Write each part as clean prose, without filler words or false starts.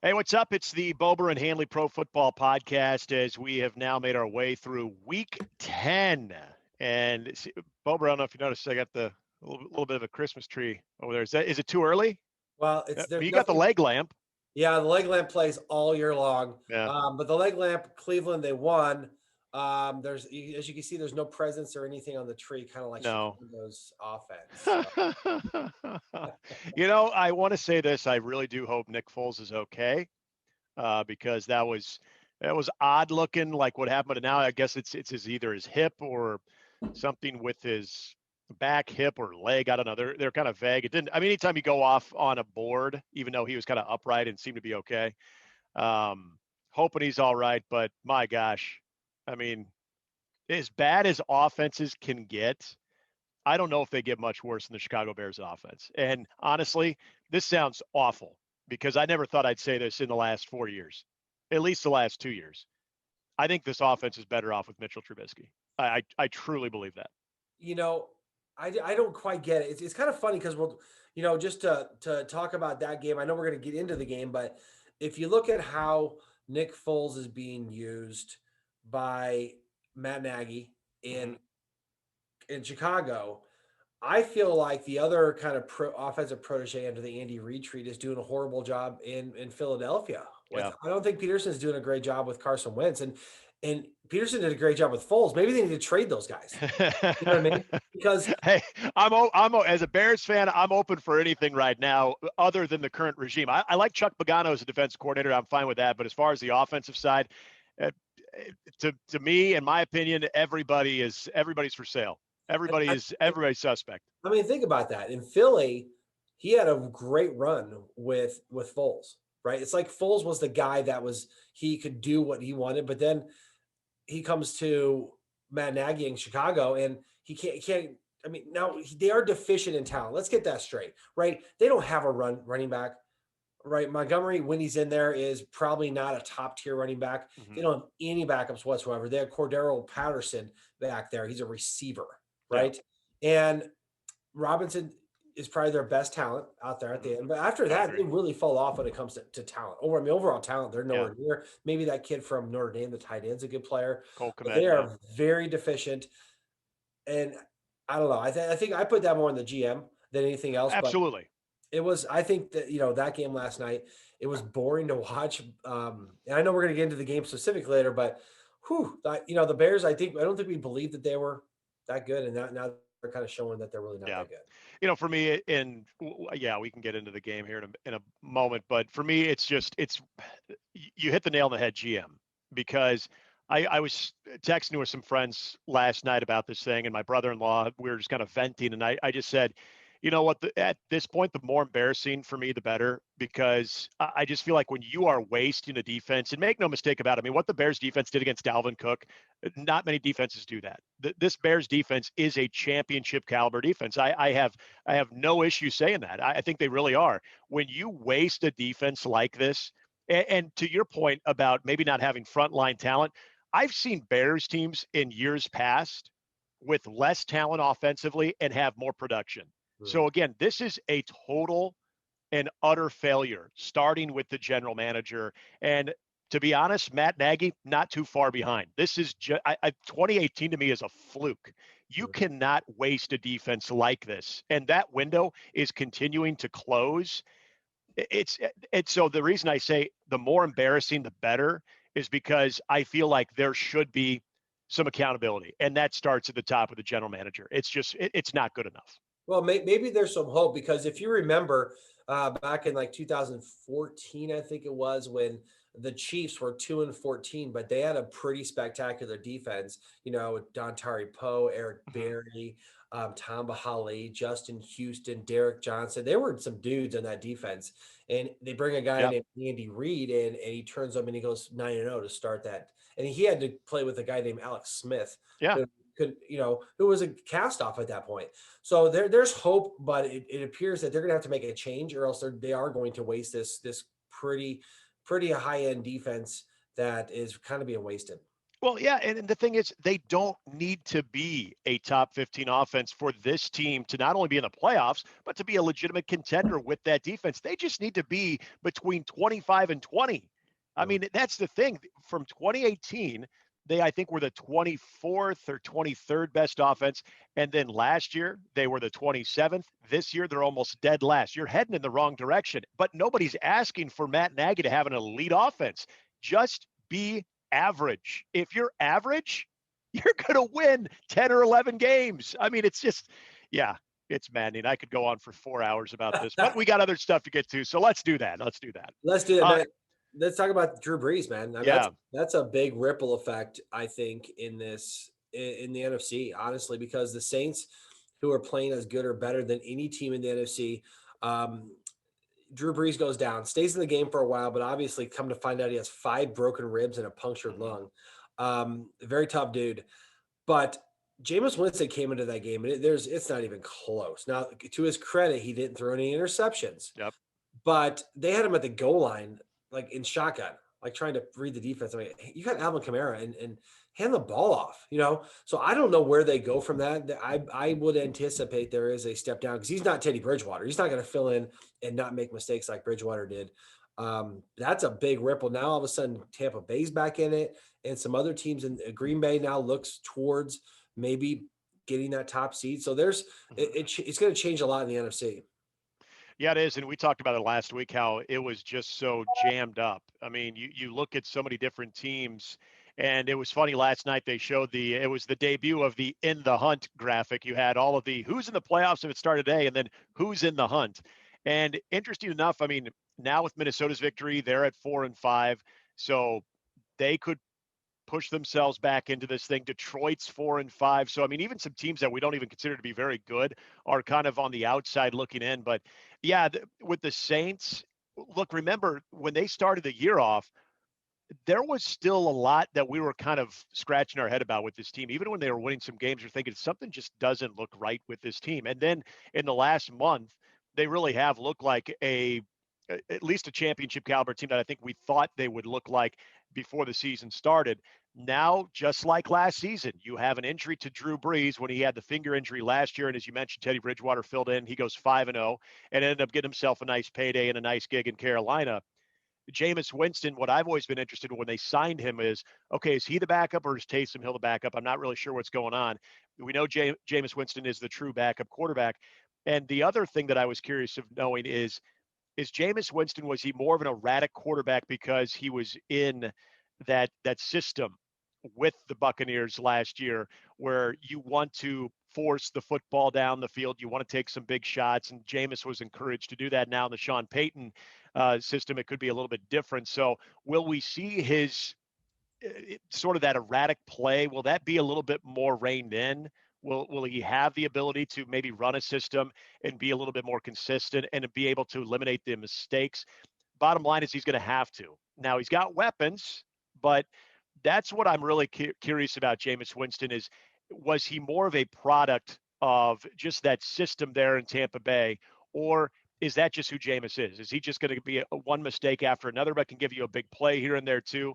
Hey, what's up? It's the Bober and Handley Pro Football Podcast as we have now made our way through Week 10. And Bober, I don't know if you noticed, I got the little bit of a Christmas tree over there. Is it too early? Well, I there's mean, you got the nothing. leg lamp. Yeah, the leg lamp plays all year long. Yeah. But the leg lamp, Cleveland, they won. As you can see, there's no presents or anything on the tree, kind of like No. Chicago's offense. So, I want to say this. I really do hope Nick Foles is okay, because that was odd looking, like what happened. But now I guess it's either his hip or something with his back, hip, or leg. I don't know. They're kind of vague. It didn't. I mean, anytime you go off on a board, even though he was kind of upright and seemed to be okay, hoping he's all right. But my gosh, I mean, as bad as offenses can get, I don't know if they get much worse than the Chicago Bears offense. And honestly, this sounds awful because I never thought I'd say this in the last 4 years, at least the last 2 years. I think this offense is better off with Mitchell Trubisky. I truly believe that. you know, I don't quite get it. It's kind of funny because just to talk about that game, I know we're going to get into the game, but if you look at how Nick Foles is being used by Matt Nagy Mm-hmm. in Chicago, I feel like the other kind of offensive protege under the Andy Reid tree is doing a horrible job in Philadelphia. Yeah. I don't think Peterson's doing a great job with Carson Wentz, and Peterson did a great job with Foles. Maybe they need to trade those guys. You know what I mean? Because Hey, as a Bears fan, I'm open for anything right now other than the current regime. I like Chuck Pagano as a defense coordinator. I'm fine with that. But as far as the offensive side, uh, to me, in my opinion, everybody's for sale. I, Everybody's suspect. I mean, think about that. In Philly, he had a great run with Foles, right? It's like Foles was the guy he could do what he wanted, but then he comes to Matt Nagy in Chicago, and he can't. I mean, now they are deficient in talent. Let's get that straight, right? They don't have a running back, right? Montgomery, when he's in there, is probably not a top tier running back. Mm-hmm. They don't have any backups whatsoever. They have Cordero Patterson back there. He's a receiver, Yeah. right? And Robinson is probably their best talent out there at the end. But after I that, agree. they really fall off when it comes to talent. Overall talent, they're Yeah. nowhere near. Maybe that kid from Notre Dame, the tight end's a good player, Cole but Kmet. they Yeah. are very deficient. And I don't know. I think I put that more in the GM than anything else. But Absolutely. I think that, that game last night, it was boring to watch. And I know we're going to get into the game specific later, but the Bears, I don't think we believed that they were that good. And now they're kind of showing that they're really not Yeah. that good. For me, yeah, we can get into the game here in a moment, but for me, you hit the nail on the head, GM, because I was texting with some friends last night about this thing, and my brother-in-law, we were just kind of venting, and I just said, you know what, at this point, the more embarrassing for me, the better, because I just feel like when you are wasting a defense, and make no mistake about it, I mean, what the Bears defense did against Dalvin Cook, not many defenses do that. This Bears defense is a championship caliber defense. I have no issue saying that. I think they really are. When you waste a defense like this, and to your point about maybe not having frontline talent, I've seen Bears teams in years past with less talent offensively and have more production. So again, this is a total and utter failure, starting with the general manager. And to be honest, Matt Nagy, not too far behind. This is 2018 to me is a fluke. You cannot waste a defense like this. And that window is continuing to close. It's so the reason I say the more embarrassing, the better, is because I feel like there should be some accountability. And that starts at the top of the general manager. It's not good enough. Well, maybe there's some hope because if you remember back in like 2014, I think it was when the Chiefs were 2-14, but they had a pretty spectacular defense. With Dontari Poe, Eric Mhm. Berry, Tom Bahali, Justin Houston, Derek Johnson. There were some dudes on that defense, and they bring a guy Yep. named Andy Reid in, and he turns them and he goes 9-0 to start that. And he had to play with a guy named Alex Smith, Yeah. who was a cast off at that point. So there's hope, but it appears that they're going to have to make a change, or else they are going to waste this pretty high end defense that is kind of being wasted. Well, yeah, and the thing is, they don't need to be a top 15 offense for this team to not only be in the playoffs, but to be a legitimate contender with that defense. They just need to be between 25 and 20. I Mm. mean, that's the thing. From 2018, they, I think, were the 24th or 23rd best offense. And then last year, they were the 27th. This year, they're almost dead last. You're heading in the wrong direction, but nobody's asking for Matt Nagy to have an elite offense. Just be average. If you're average, you're going to win 10 or 11 games. I mean, it's just, yeah, it's maddening. I could go on for 4 hours about this, but we got other stuff to get to. So let's do that. Let's do that. Let's do it, Uh, man. Let's talk about Drew Brees, man. I mean, yeah. that's a big ripple effect, I think, in the NFC, honestly, because the Saints, who are playing as good or better than any team in the NFC, um, Drew Brees goes down, stays in the game for a while, but obviously, come to find out, he has 5 broken ribs and a punctured Mhm. lung. Very tough dude. But Jameis Winston came into that game, and it's not even close. Now, to his credit, he didn't throw any interceptions, Yep. but they had him at the goal line, like in shotgun, like trying to read the defense. I mean, you got Alvin Kamara and hand the ball off, you know? So I don't know where they go from that. I would anticipate there is a step down because he's not Teddy Bridgewater. He's not going to fill in and not make mistakes like Bridgewater did. That's a big ripple. Now all of a sudden Tampa Bay's back in it, and some other teams in Green Bay now looks towards maybe getting that top seed. So Mhm. it's going to change a lot in the NFC. Yeah, it is. And we talked about it last week, how it was just so jammed up. I mean, you look at so many different teams, and it was funny last night. They showed it was the debut of the in the hunt graphic. You had all of the who's in the playoffs if it started today, and then who's in the hunt. And interesting enough, I mean, now with Minnesota's victory, they're at 4-5. So they could push themselves back into this thing. Detroit's 4-5. So I mean, even some teams that we don't even consider to be very good are kind of on the outside looking in. But yeah, with the Saints, look, remember when they started the year off, there was still a lot that we were kind of scratching our head about with this team. Even when they were winning some games, you're thinking something just doesn't look right with this team. And then in the last month, they really have looked like at least a championship caliber team that I think we thought they would look like before the season started. Now, just like last season, you have an injury to Drew Brees when he had the finger injury last year. And as you mentioned, Teddy Bridgewater filled in. He goes 5-0 and ended up getting himself a nice payday and a nice gig in Carolina. Jameis Winston, what I've always been interested in when they signed him is, okay, is he the backup or is Taysom Hill the backup? I'm not really sure what's going on. We know Jameis Winston is the true backup quarterback. And the other thing that I was curious of knowing is Jameis Winston, was he more of an erratic quarterback because he was in that system with the Buccaneers last year, where you want to force the football down the field, you want to take some big shots, and Jameis was encouraged to do that. Now in the Sean Payton system, it could be a little bit different. So will we see his sort of that erratic play? Will that be a little bit more reined in? Will he have the ability to maybe run a system and be a little bit more consistent and be able to eliminate the mistakes? Bottom line is he's going to have to. Now he's got weapons, but that's what I'm really curious about. Jameis Winston is, was he more of a product of just that system there in Tampa Bay, or is that just who Jameis is? Is he just going to be a one mistake after another, but can give you a big play here and there too?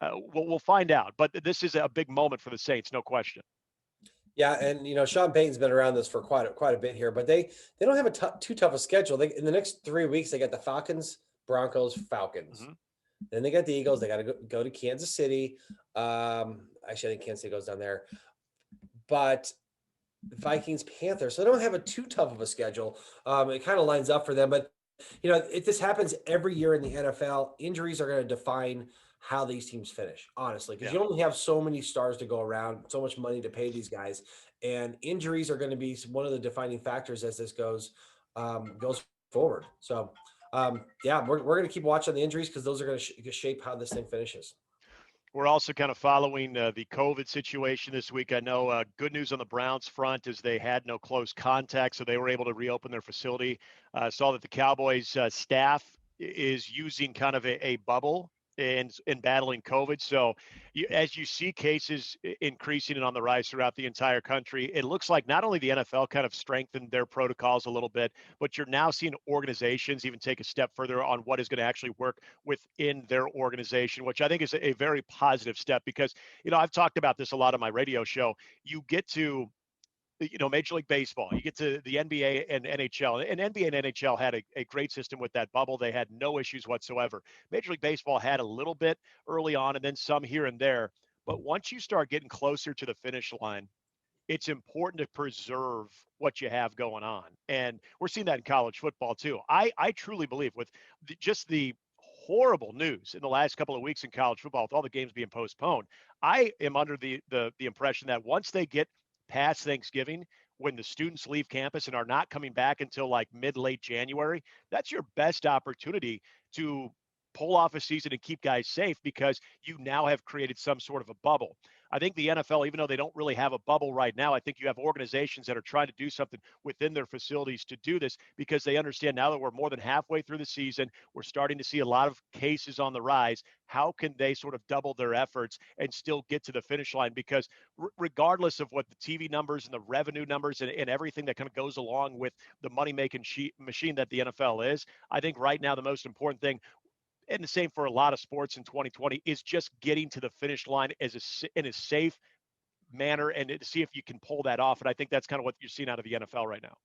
We'll find out. But this is a big moment for the Saints, no question. Yeah, and Sean Payton's been around this for quite a bit here, but they don't have too tough a schedule. They in the next 3 weeks they got the Falcons, Broncos, Falcons. Hmm. Then they got the Eagles. They got to go to Kansas City. Actually, I think Kansas City goes down there, but Vikings, Panthers. So they don't have a too tough of a schedule. It kind of lines up for them, but if this happens every year in the NFL, injuries are going to define how these teams finish, honestly, because Yeah. you only have so many stars to go around, so much money to pay these guys, and injuries are going to be one of the defining factors as this goes forward. So, yeah, we're going to keep watching the injuries because those are going to shape how this thing finishes. We're also kind of following the COVID situation this week. I know good news on the Browns front is they had no close contact, so they were able to reopen their facility. Saw that the Cowboys staff is using kind of a bubble in battling COVID. So as you see cases increasing and on the rise throughout the entire country, it looks like not only the NFL kind of strengthened their protocols a little bit, but you're now seeing organizations even take a step further on what is going to actually work within their organization, which I think is a very positive step because, I've talked about this a lot on my radio show. You get to Major League Baseball, you get to the NBA and NHL, and NBA and NHL had a great system with that bubble. They had no issues whatsoever. Major League Baseball had a little bit early on and then some here and there. But once you start getting closer to the finish line, it's important to preserve what you have going on. And we're seeing that in college football too. I truly believe with just the horrible news in the last couple of weeks in college football, with all the games being postponed, I am under the impression that once they get past Thanksgiving, when the students leave campus and are not coming back until like late January, that's your best opportunity to pull off a season and keep guys safe because you now have created some sort of a bubble. I think the NFL, even though they don't really have a bubble right now, I think you have organizations that are trying to do something within their facilities to do this because they understand now that we're more than halfway through the season, we're starting to see a lot of cases on the rise. How can they sort of double their efforts and still get to the finish line? Because regardless of what the TV numbers and the revenue numbers and everything that kind of goes along with the money-making machine that the NFL is, I think right now the most important thing, and the same for a lot of sports in 2020, is just getting to the finish line in a safe manner and to see if you can pull that off. And I think that's kind of what you're seeing out of the NFL right now.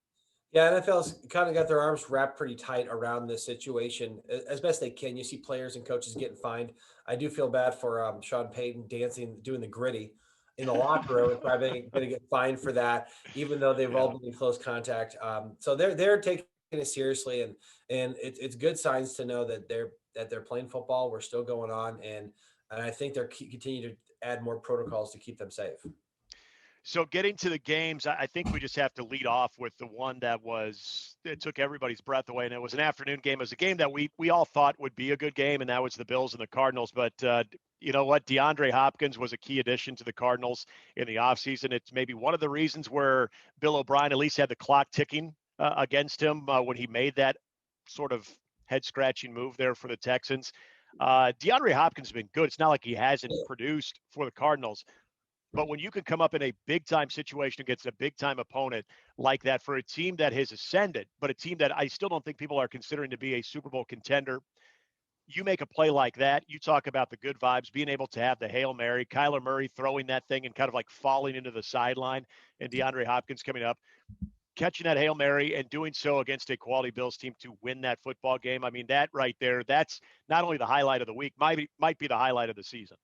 Yeah, NFL's kind of got their arms wrapped pretty tight around this situation as best they can. You see players and coaches getting fined. I do feel bad for Sean Payton dancing, doing the gritty in the locker room, and probably going to get fined for that, even though they've all Yeah. been in close contact. So they're taking it seriously, and it's good signs to know that they're playing football. We're still going on, and I think they're continue to add more protocols to keep them safe. So getting to the games, I think we just have to lead off with the one it took everybody's breath away, and it was an afternoon game. It was a game that we all thought would be a good game, and that was the Bills and the Cardinals. But you know what? DeAndre Hopkins was a key addition to the Cardinals in the offseason. It's maybe one of the reasons where Bill O'Brien at least had the clock ticking against him when he made that sort of head-scratching move there for the Texans. DeAndre Hopkins has been good. It's not like he hasn't produced for the Cardinals. But when you can come up in a big time situation against a big time opponent like that for a team that has ascended, but a team that I still don't think people are considering to be a Super Bowl contender, you make a play like that. You talk about the good vibes, being able to have the Hail Mary, Kyler Murray throwing that thing and kind of like falling into the sideline, and DeAndre Hopkins coming up, catching that Hail Mary and doing so against a quality Bills team to win that football game. I mean, that right there, that's not only the highlight of the week, might be the highlight of the season.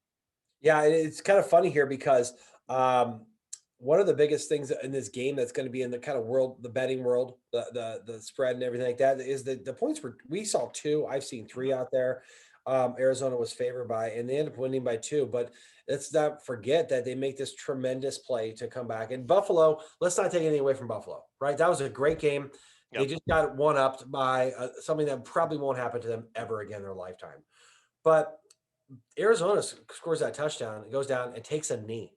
Yeah, it's kind of funny here because one of the biggest things in this game that's going to be in the kind of world, the betting world, the spread and everything like that is the points we saw two. I've seen three out there. Arizona was favored by, and they ended up winning by two. But let's not forget that they make this tremendous play to come back. And Buffalo, let's not take anything away from Buffalo, right? That was a great game. They Yep. just got one upped by something that probably won't happen to them ever again in their lifetime. But Arizona scores that touchdown and goes down and takes a knee.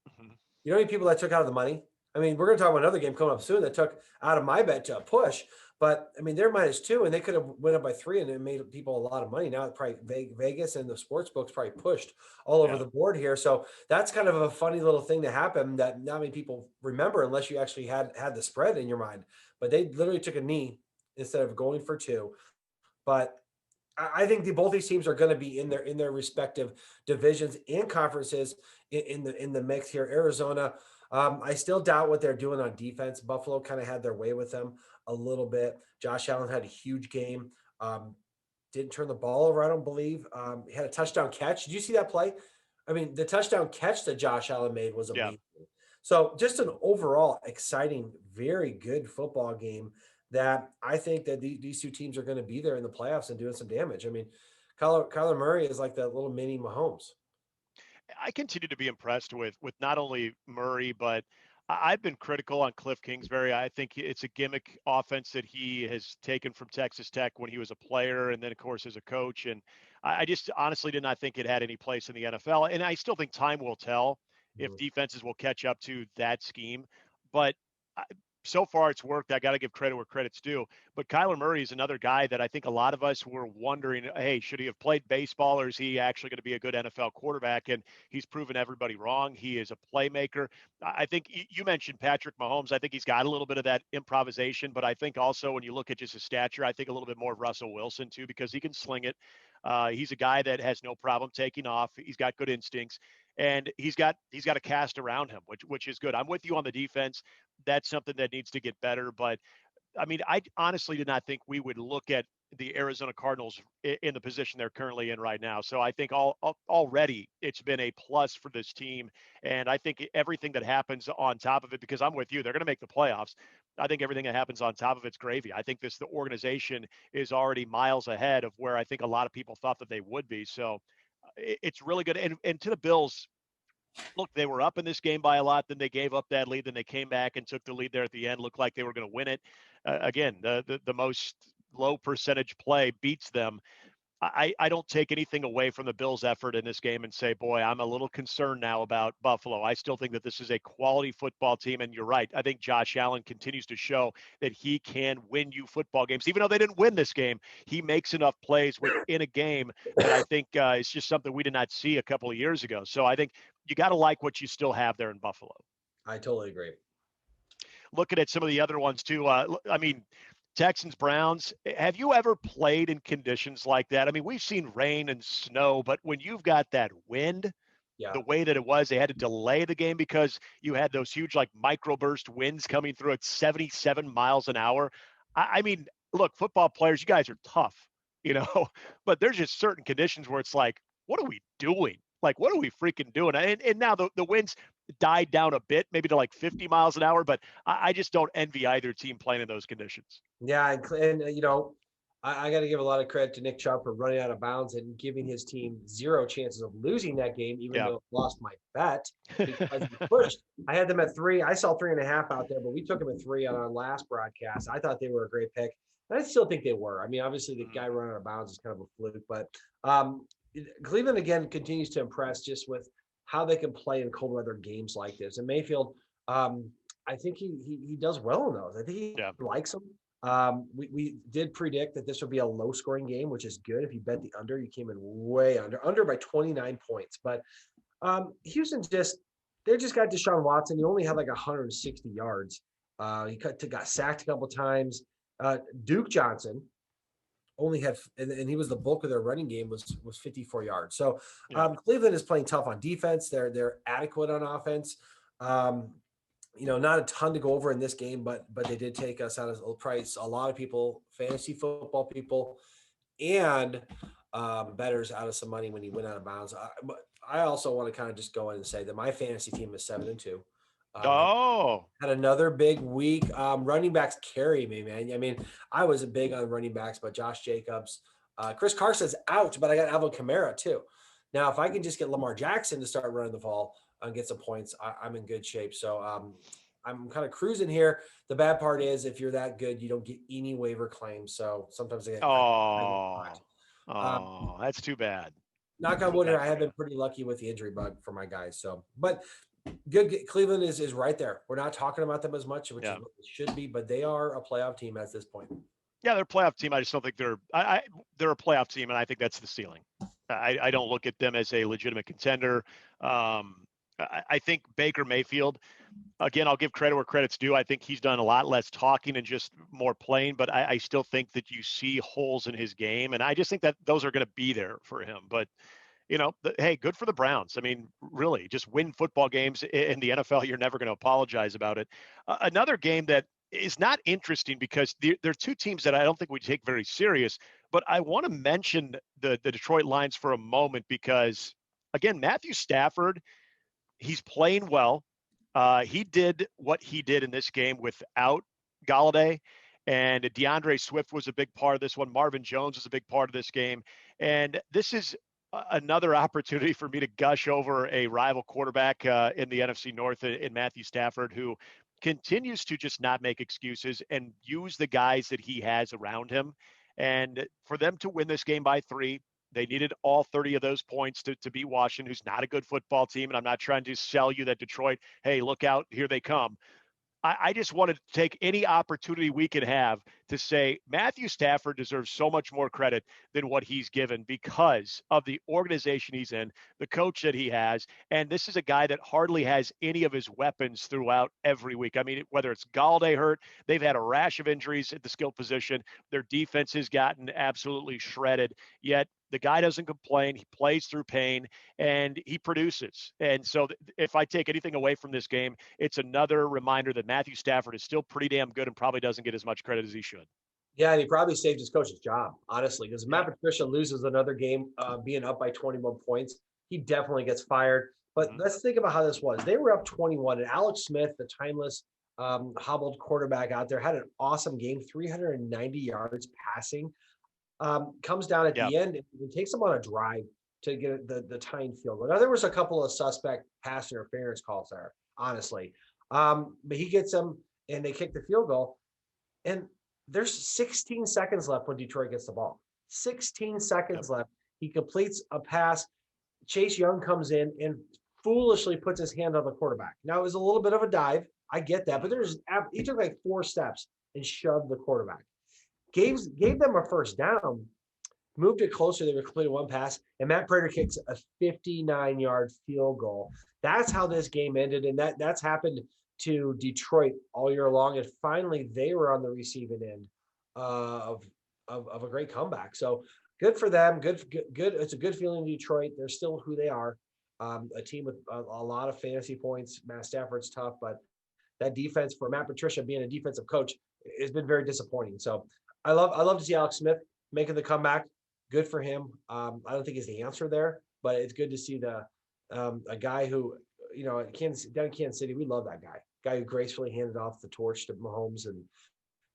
Mhm. You know how many people that took out of the money? I mean, we're going to talk about another game coming up soon that took out of my bet to a push. But I mean, they're -2, and they could have went up by 3, and it made people a lot of money. Now, probably Vegas and the sports books probably pushed all over Yeah. the board here. So that's kind of a funny little thing that happened that not many people remember unless you actually had the spread in your mind. But they literally took a knee instead of going for two. But I think both these teams are going to be in their respective divisions and conferences in the mix here. Arizona, I still doubt what they're doing on defense. Buffalo kind of had their way with them a little bit. Josh Allen had a huge game. Didn't turn the ball over, I don't believe. He had a touchdown catch. Did you see that play? I mean, the touchdown catch that Josh Allen made was Yeah. amazing. So just an overall exciting, very good football game that I think that these two teams are going to be there in the playoffs and doing some damage. I mean, Kyler Murray is like that little mini Mahomes. I continue to be impressed with not only Murray, but I've been critical on Cliff Kingsbury. I think it's a gimmick offense that he has taken from Texas Tech when he was a player, and then of course as a coach. And I just honestly did not think it had any place in the NFL. And I still think time will tell if Mhm. defenses will catch up to that scheme. But so far it's worked. I got to give credit where credit's due. But Kyler Murray is another guy that I think a lot of us were wondering, hey, should he have played baseball, or is he actually going to be a good NFL quarterback? And he's proven everybody wrong. He is a playmaker. I think you mentioned Patrick Mahomes. I think he's got a little bit of that improvisation, but I think also when you look at just his stature, I think a little bit more of Russell Wilson too, because he can sling it. He's a guy that has no problem taking off. He's got good instincts, and he's got a cast around him, which is good. I'm with you on the defense. That's something that needs to get better. But I mean, I honestly did not think we would look at the Arizona Cardinals in the position they're currently in right now. So I think already it's been a plus for this team. And I think everything that happens on top of it, because I'm with you, they're going to make the playoffs. I think everything that happens on top of it's gravy. I think the organization is already miles ahead of where I think a lot of people thought that they would be. So it's really good. And to the Bills, look, they were up in this game by a lot. Then they gave up that lead. Then they came back and took the lead there at the end. Looked like they were going to win it. Again, the most low percentage play beats them. I don't take anything away from the Bills' effort in this game and say, boy, I'm a little concerned now about Buffalo. I still think that this is a quality football team. And you're right. I think Josh Allen continues to show that he can win you football games. Even though they didn't win this game, he makes enough plays within a game that I think is just something we did not see a couple of years ago. So I think you got to like what you still have there in Buffalo. I totally agree. Looking at some of the other ones too. I mean, Texans, Browns. Have you ever played in conditions like that? I mean, we've seen rain and snow, but when you've got that wind, Yeah. the way that it was, they had to delay the game because you had those huge like microburst winds coming through at 77 miles an hour. I mean, look, football players, you guys are tough, but there's just certain conditions where it's like, what are we doing? Like, what are we freaking doing? And now the winds died down a bit, maybe to like 50 miles an hour, but I just don't envy either team playing in those conditions. Yeah, and I got to give a lot of credit to Nick Chubb for running out of bounds and giving his team zero chances of losing that game, even Yeah. though I lost my bet because we pushed. I had them at 3. I saw 3.5 out there, but we took them at 3 on our last broadcast. I thought they were a great pick, and I still think they were. I mean, obviously the guy running out of bounds is kind of a fluke, but Cleveland again continues to impress just with how they can play in cold weather games like this. And Mayfield, I think he does well in those. I think he likes them. We did predict that this would be a low scoring game, which is good. If you bet the under, you came in way under by 29 points. But Houston they just got Deshaun Watson. He only had like 160 yards. He got sacked a couple times. Duke Johnson only had, and he was the bulk of their running game was 54 yards. So Cleveland is playing tough on defense. They're adequate on offense. Not a ton to go over in this game, but they did take us out of a price. A lot of people, fantasy football people, and bettors out of some money when he went out of bounds. But I also want to kind of just go in and say that my fantasy team is 7-2. Had another big week. Running backs carry me, man. I mean, I was big on running backs, but Josh Jacobs, Chris Carson's out, but I got Alvin Kamara too. Now, if I can just get Lamar Jackson to start running the ball and get some points, I'm in good shape. So I'm kind of cruising here. The bad part is if you're that good, you don't get any waiver claims. So sometimes I get that's too bad. Knock on wood here, I have been pretty lucky with the injury bug for my guys. So, but good. Cleveland is right there. We're not talking about them as much, which is what it should be, but they are a playoff team at this point. Yeah, they're a playoff team. I just don't think they're a playoff team, and I think that's the ceiling. I don't look at them as a legitimate contender. I think Baker Mayfield, again, I'll give credit where credit's due. I think he's done a lot less talking and just more playing, but I still think that you see holes in his game, and I just think that those are going to be there for him. But hey, good for the Browns. I mean, really, just win football games in the NFL. You're never going to apologize about it. Another game that is not interesting because there are two teams that I don't think we take very serious, but I want to mention the Detroit Lions for a moment because, again, Matthew Stafford, he's playing well. He did what he did in this game without Galladay, and DeAndre Swift was a big part of this one. Marvin Jones was a big part of this game, and this is another opportunity for me to gush over a rival quarterback in the NFC North in Matthew Stafford, who continues to just not make excuses and use the guys that he has around him. And for them to win this game by 3, they needed all 30 of those points to beat Washington, who's not a good football team. And I'm not trying to sell you that Detroit, hey, look out, here they come. I just want to take any opportunity we can have to say Matthew Stafford deserves so much more credit than what he's given because of the organization he's in, the coach that he has. And this is a guy that hardly has any of his weapons throughout every week. I mean, whether it's Galladay hurt, they've had a rash of injuries at the skill position. Their defense has gotten absolutely shredded, yet the guy doesn't complain. He plays through pain and he produces. And so if I take anything away from this game, it's another reminder that Matthew Stafford is still pretty damn good and probably doesn't get as much credit as he should. Yeah, and he probably saved his coach's job, honestly, because Yeah. Matt Patricia loses another game being up by 21 points. He definitely gets fired. But let's think about how this was. They were up 21, and Alex Smith, the timeless hobbled quarterback out there, had an awesome game, 390 yards passing. Comes down at Yeah. the end and takes them on a drive to get the tying field goal. Now, there was a couple of suspect pass interference calls there, honestly. But he gets them, and they kick the field goal. And there's 16 seconds left when Detroit gets the ball. 16 seconds left. He completes a pass. Chase Young comes in and foolishly puts his hand on the quarterback. Now, it was a little bit of a dive. I get that. But he took like 4 steps and shoved the quarterback. Gave them a first down, moved it closer. They were completing one pass, and Matt Prater kicks a 59-yard field goal. That's how this game ended, and that's happened to Detroit all year long. And finally, they were on the receiving end of a great comeback. So good for them. Good. It's a good feeling in Detroit. They're still who they are. A team with a lot of fantasy points. Matt Stafford's tough, but that defense for Matt Patricia being a defensive coach has been very disappointing. So I love to see Alex Smith making the comeback. Good for him. I don't think he's the answer there, but it's good to see a guy who, down in Kansas City, we love that guy who gracefully handed off the torch to Mahomes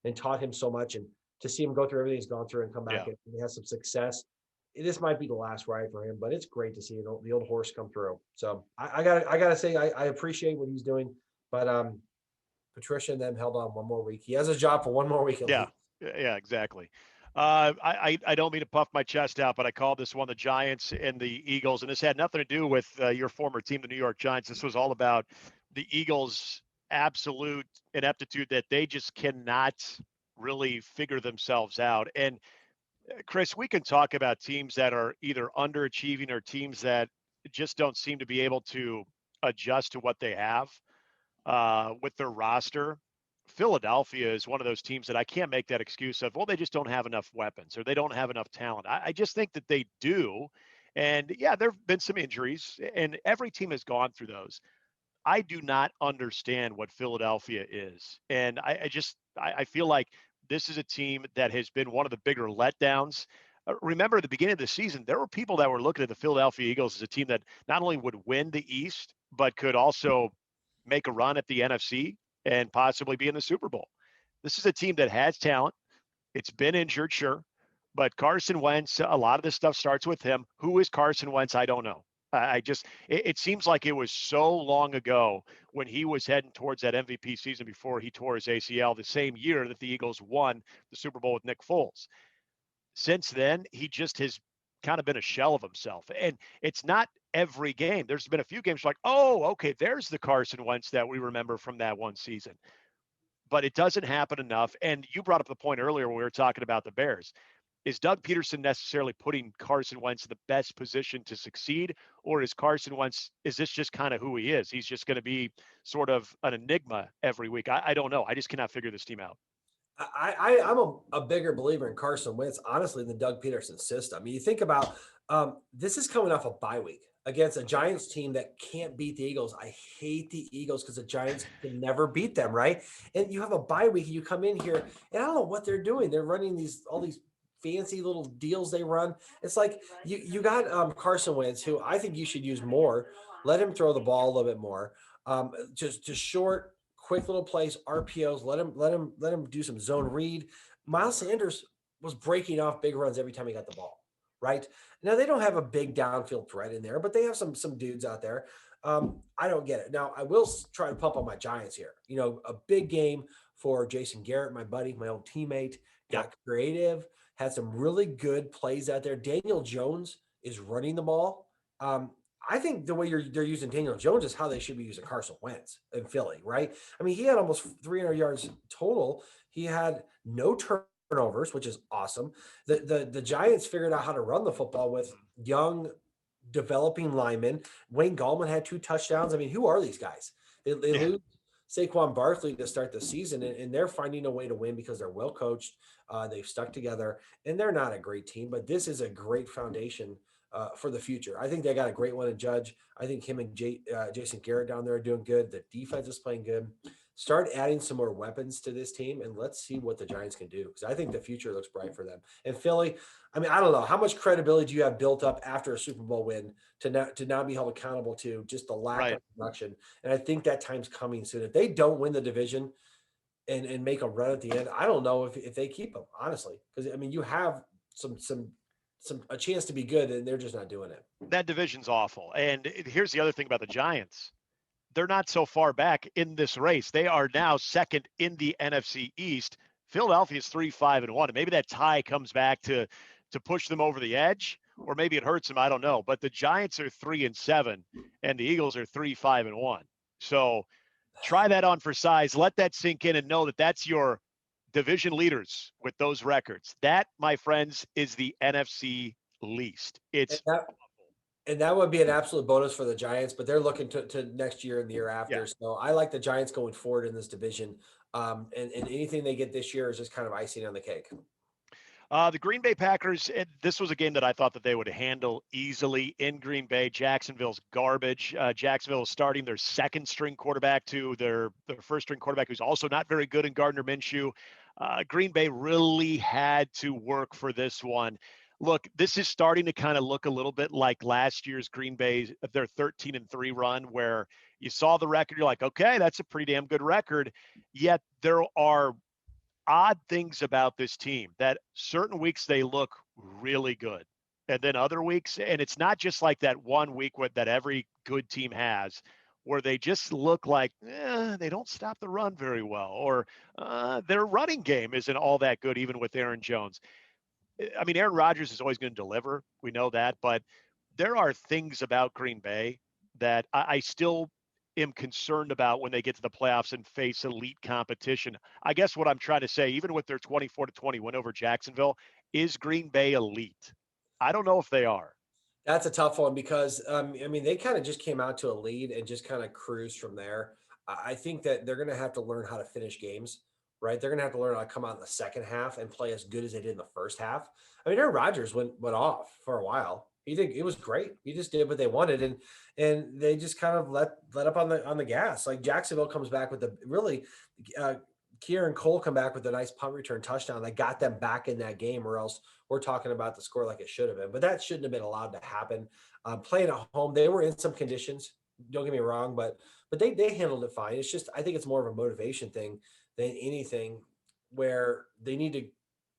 and taught him so much. And to see him go through everything he's gone through and come back and he has some success. This might be the last ride for him, but it's great to see the old horse come through. So I gotta say I appreciate what he's doing, but Patricia and them held on one more week. He has a job for one more week. Yeah, exactly. I don't mean to puff my chest out, but I called this one the Giants and the Eagles, and this had nothing to do with your former team, the New York Giants. This was all about the Eagles' absolute ineptitude that they just cannot really figure themselves out. And Chris, we can talk about teams that are either underachieving or teams that just don't seem to be able to adjust to what they have with their roster. Philadelphia is one of those teams that I can't make that excuse of, well, they just don't have enough weapons or they don't have enough talent. I just think that they do. And yeah, there have been some injuries, and every team has gone through those. I do not understand what Philadelphia is. And I feel like this is a team that has been one of the bigger letdowns. Remember, at the beginning of the season, there were people that were looking at the Philadelphia Eagles as a team that not only would win the East, but could also make a run at the NFC and possibly be in the Super Bowl. This is a team that has talent. It's been injured, sure, but Carson Wentz, a lot of this stuff starts with him. Who is Carson Wentz? I don't know. It seems like it was so long ago when he was heading towards that MVP season before he tore his ACL the same year that the Eagles won the Super Bowl with Nick Foles. Since then, he just has kind of been a shell of himself. And it's not every game. There's been a few games like, oh, okay, there's the Carson Wentz that we remember from that one season. But it doesn't happen enough. And you brought up the point earlier when we were talking about the Bears. Is Doug Peterson necessarily putting Carson Wentz in the best position to succeed? Or is Carson Wentz, is this just kind of who he is? He's just going to be sort of an enigma every week. I don't know. I just cannot figure this team out. I'm a bigger believer in Carson Wentz, honestly, than Doug Peterson's system. I mean, you think about this is coming off a bye week against a Giants team that can't beat the Eagles. I hate the Eagles because the Giants can never beat them, right? And you have a bye week, and you come in here, and I don't know what they're doing. They're running all these fancy little deals they run. It's like you got Carson Wentz, who I think you should use more. Let him throw the ball a little bit more. Just short, quick little plays, RPOs. Let him do some zone read. Miles Sanders was breaking off big runs every time he got the ball. Right now, they don't have a big downfield threat in there, but they have some dudes out there. I don't get it. Now, I will try to pump on my Giants here. A big game for Jason Garrett, my buddy, my old teammate. Got creative, had some really good plays out there. Daniel Jones is running the ball. I think the way they're using Daniel Jones is how they should be using Carson Wentz in Philly, right? I mean, he had almost 300 yards total. He had no turnovers, which is awesome. The Giants figured out how to run the football with young, developing linemen. Wayne Gallman had 2 touchdowns. I mean, who are these guys? They Yeah. lose Saquon Barkley to start the season, and they're finding a way to win because they're well coached. They've stuck together, and they're not a great team, but this is a great foundation for the future. I think they got a great one to Judge. I think him and Jason Garrett down there are doing good. The defense is playing good. Start adding some more weapons to this team, and let's see what the Giants can do, because I think the future looks bright for them. And Philly, I mean, I don't know how much credibility do you have built up after a Super Bowl win to now be held accountable to just the lack Right. of production. And I think that time's coming soon. If they don't win the division and make a run at the end, I don't know if they keep them, honestly, because I mean, you have some a chance to be good, and they're just not doing it. That division's awful. And here's the other thing about the Giants. They're not so far back in this race. They are now second in the NFC East. Philadelphia's 3-5-1. And maybe that tie comes back to push them over the edge, or maybe it hurts them. I don't know. But the Giants are 3-7, and the Eagles are 3-5-1. So try that on for size. Let that sink in and know that that's your division leaders with those records. That, my friends, is the NFC least. And It's that and that would be an absolute bonus for the Giants, but they're looking to next year and the year yeah. after. So I like the Giants going forward in this division. And anything they get this year is just kind of icing on the cake. The Green Bay Packers, this was a game that I thought that they would handle easily in Green Bay. Jacksonville's garbage. Jacksonville is starting their second string quarterback to their first string quarterback, who's also not very good in Gardner Minshew. Green Bay really had to work for this one. Look, this is starting to kind of look a little bit like last year's Green Bay, their 13-3 run, where you saw the record, you're like, okay, that's a pretty damn good record. Yet there are odd things about this team that certain weeks they look really good. And then other weeks, and it's not just like that one week that every good team has, where they just look like they don't stop the run very well, or their running game isn't all that good, even with Aaron Jones. I mean, Aaron Rodgers is always going to deliver. We know that. But there are things about Green Bay that I still am concerned about when they get to the playoffs and face elite competition. I guess what I'm trying to say, even with their 24-20 win over Jacksonville, is Green Bay elite? I don't know if they are. That's a tough one because I mean they kind of just came out to a lead and just kind of cruised from there. I think that they're going to have to learn how to finish games, right? They're going to have to learn how to come out in the second half and play as good as they did in the first half. I mean, Aaron Rodgers went off for a while. He did it was great. He just did what they wanted, and they just kind of let up on the gas. Like Jacksonville comes back with the really Kieran Cole come back with a nice punt return touchdown that got them back in that game, or else we're talking about the score like it should have been. But that shouldn't have been allowed to happen. Playing at home, they were in some conditions. Don't get me wrong, but they handled it fine. It's just I think it's more of a motivation thing than anything, where they need to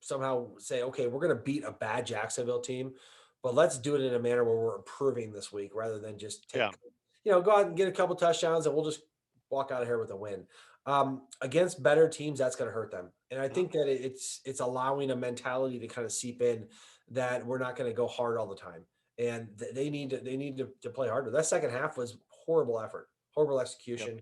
somehow say, okay, we're going to beat a bad Jacksonville team, but let's do it in a manner where we're improving this week rather than just Yeah. go out and get a couple touchdowns and we'll just walk out of here with a win. Against better teams, that's going to hurt them. And I Mhm. think that it's allowing a mentality to kind of seep in that we're not going to go hard all the time. And they need to play harder. That second half was horrible effort, horrible Yep. execution.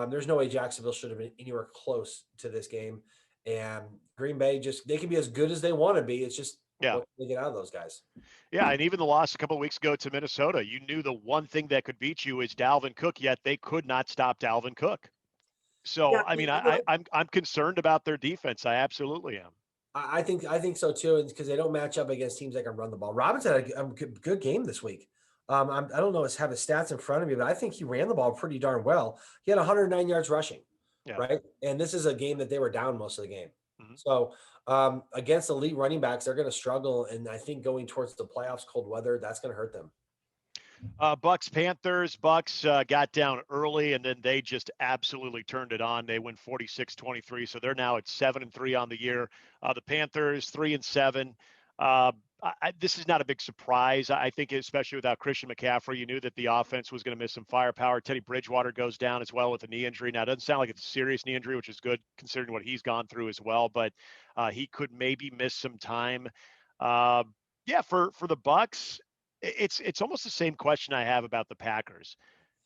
There's no way Jacksonville should have been anywhere close to this game. And Green Bay they can be as good as they want to be. It's just Yeah. what can they get out of those guys? Yeah. And even the loss a couple of weeks ago to Minnesota, you knew the one thing that could beat you is Dalvin Cook, yet they could not stop Dalvin Cook. Yeah, So, I mean, I'm concerned about their defense. I absolutely am. I think so too, because they don't match up against teams that can run the ball. Robbins had a good game this week. I don't know have his stats in front of me, but I think he ran the ball pretty darn well. He had 109 yards rushing, Yeah. right? And this is a game that they were down most of the game. Mhm. So against elite running backs, they're going to struggle. And I think going towards the playoffs, cold weather, that's going to hurt them. Bucks Panthers. Bucks got down early and then they just absolutely turned it on. They win 46-23, so they're now at 7-3 on the year. The Panthers 3-7. Uh, this is not a big surprise. I think, especially without Christian McCaffrey, you knew that the offense was going to miss some firepower. Teddy Bridgewater goes down as well with a knee injury. Now, it doesn't sound like it's a serious knee injury, which is good considering what he's gone through as well. But he could maybe miss some time. Uh, yeah, for the Bucks. It's almost the same question I have about the Packers.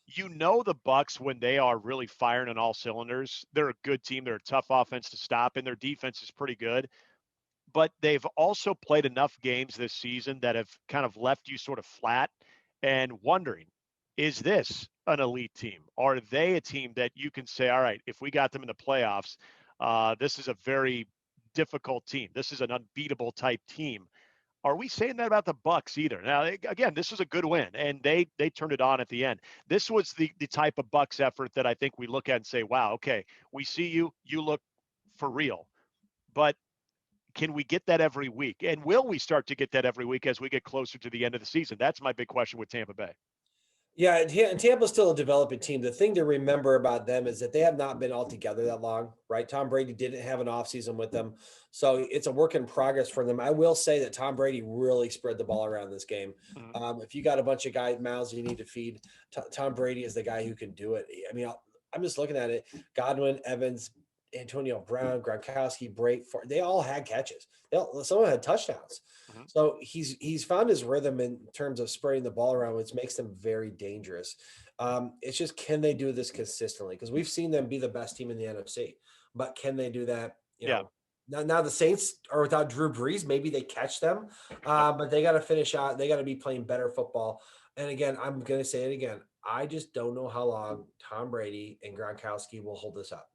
You know the Bucks when they are really firing on all cylinders, they're a good team. They're a tough offense to stop, and their defense is pretty good. But they've also played enough games this season that have kind of left you sort of flat and wondering, is this an elite team? Are they a team that you can say, all right, if we got them in the playoffs, this is a very difficult team. This is an unbeatable type team. Are we saying that about the Bucks either? Now, again, this was a good win, and they turned it on at the end. This was the type of Bucks effort that I think we look at and say, wow, okay, we see you, you look for real. But can we get that every week? And will we start to get that every week as we get closer to the end of the season? That's my big question with Tampa Bay. Yeah, and Tampa's still a developing team. The thing to remember about them is that they have not been all together that long, right? Tom Brady didn't have an offseason with them. So it's a work in progress for them. I will say that Tom Brady really spread the ball around this game. Mhm. If you got a bunch of guys, mouths you need to feed, Tom Brady is the guy who can do it. I mean, I'm just looking at it. Godwin, Evans, Antonio Brown, Gronkowski, they all had catches. Some of them had touchdowns. Mhm. So he's found his rhythm in terms of spreading the ball around, which makes them very dangerous. It's just, can they do this consistently? Because we've seen them be the best team in the NFC, but can they do that? Yeah. Now the Saints are without Drew Brees. Maybe they catch them, Yep. but they got to finish out. They got to be playing better football. And again, I'm going to say it again. I just don't know how long Tom Brady and Gronkowski will hold this up.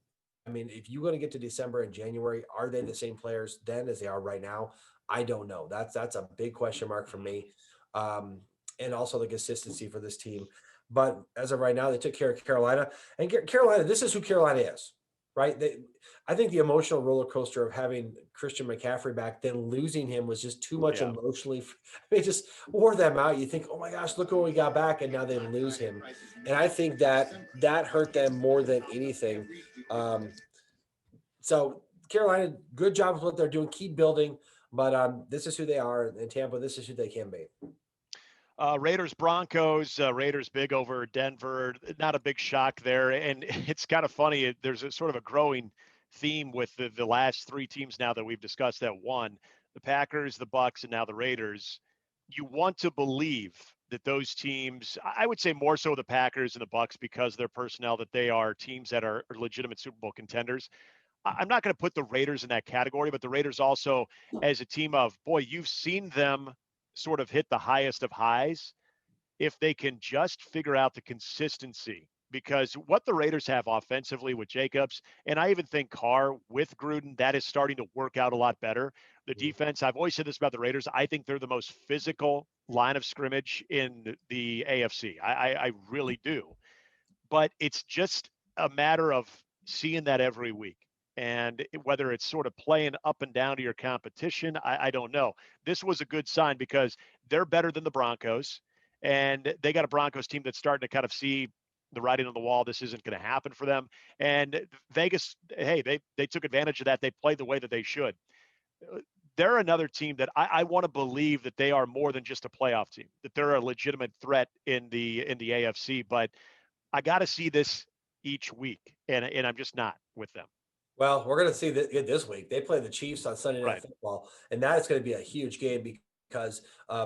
I mean, if you're going to get to December and January, are they the same players then as they are right now? I don't know. That's a big question mark for Mhm. me, um, and also the consistency for this team. But as of right now, they took care of Carolina, and Carolina. This is who Carolina is, right? I think the emotional roller coaster of having Christian McCaffrey back, then losing him was just too much Yeah. emotionally. It just wore them out. You think, oh my gosh, look what we got back, and now they lose him, and I think that hurt them more than anything. Um, so Carolina, good job with what they're doing. Keep building, but this is who they are, and Tampa, this is who they can be. Raiders Broncos. Raiders big over Denver. Not a big shock there, and it's kind of funny. There's a sort of a growing theme with the last three teams now that we've discussed that won: the Packers, the Bucks, and now the Raiders. You want to believe that those teams, I would say more so the Packers and the Bucks, because of their personnel, that they are teams that are legitimate Super Bowl contenders. I'm not going to put the Raiders in that category, but the Raiders also, as a team of, boy, you've seen them sort of hit the highest of highs if they can just figure out the consistency. Because what the Raiders have offensively with Jacobs, and I even think Carr with Gruden, that is starting to work out a lot better. The Mhm. defense, I've always said this about the Raiders, I think they're the most physical line of scrimmage in the AFC. I really do. But it's just a matter of seeing that every week. And whether it's sort of playing up and down to your competition, I don't know. This was a good sign because they're better than the Broncos, and they got a Broncos team that's starting to kind of see the writing on the wall. This isn't going to happen for them. And Vegas, hey, they took advantage of that. They played the way that they should. They're another team that I want to believe that they are more than just a playoff team, that they're a legitimate threat in the AFC. But I got to see this each week, and I'm just not with them. Well, we're going to see it this week. They play the Chiefs on Sunday Night Right. Football, and that is going to be a huge game because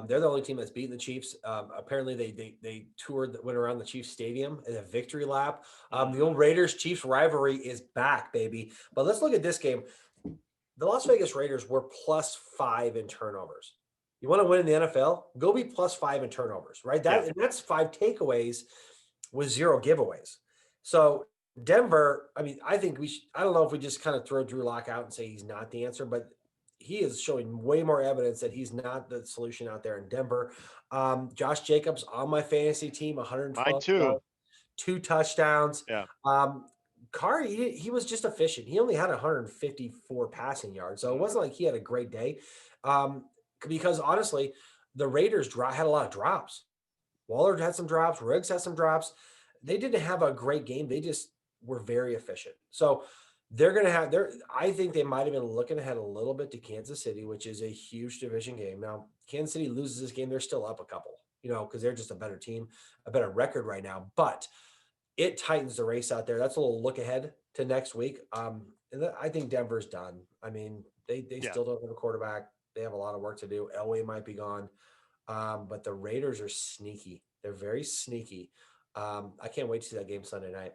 they're the only team that's beaten the Chiefs. Apparently, they toured, went around the Chiefs Stadium in a victory lap. The Mm-hmm. old Raiders Chiefs rivalry is back, baby. But let's look at this game. The Las Vegas Raiders were +5 in turnovers. You want to win in the NFL? Go be +5 in turnovers, right? Yeah. That's 5 takeaways with 0 giveaways. So Denver, I mean, I think I don't know if we just kind of throw Drew Lock out and say he's not the answer, but he is showing way more evidence that he's not the solution out there in Denver. Josh Jacobs on my fantasy team, Mine 112 too. yards, 2 touchdowns. Yeah. Carr, he was just efficient. He only had 154 passing yards, so it Mm-hmm. wasn't like he had a great day. Because honestly, the Raiders had a lot of drops. Waller had some drops. Riggs had some drops. They didn't have a great game. They just were very efficient. So they're going to have their. I think they might have been looking ahead a little bit to Kansas City, which is a huge division game. Now, Kansas City loses this game, they're still up a couple, because they're just a better team, a better record right now. But it tightens the race out there. That's a little look ahead to next week. I think Denver's done. I mean, they Yeah. still don't have a quarterback. They have a lot of work to do. Elway might be gone. But the Raiders are sneaky. They're very sneaky. I can't wait to see that game Sunday night.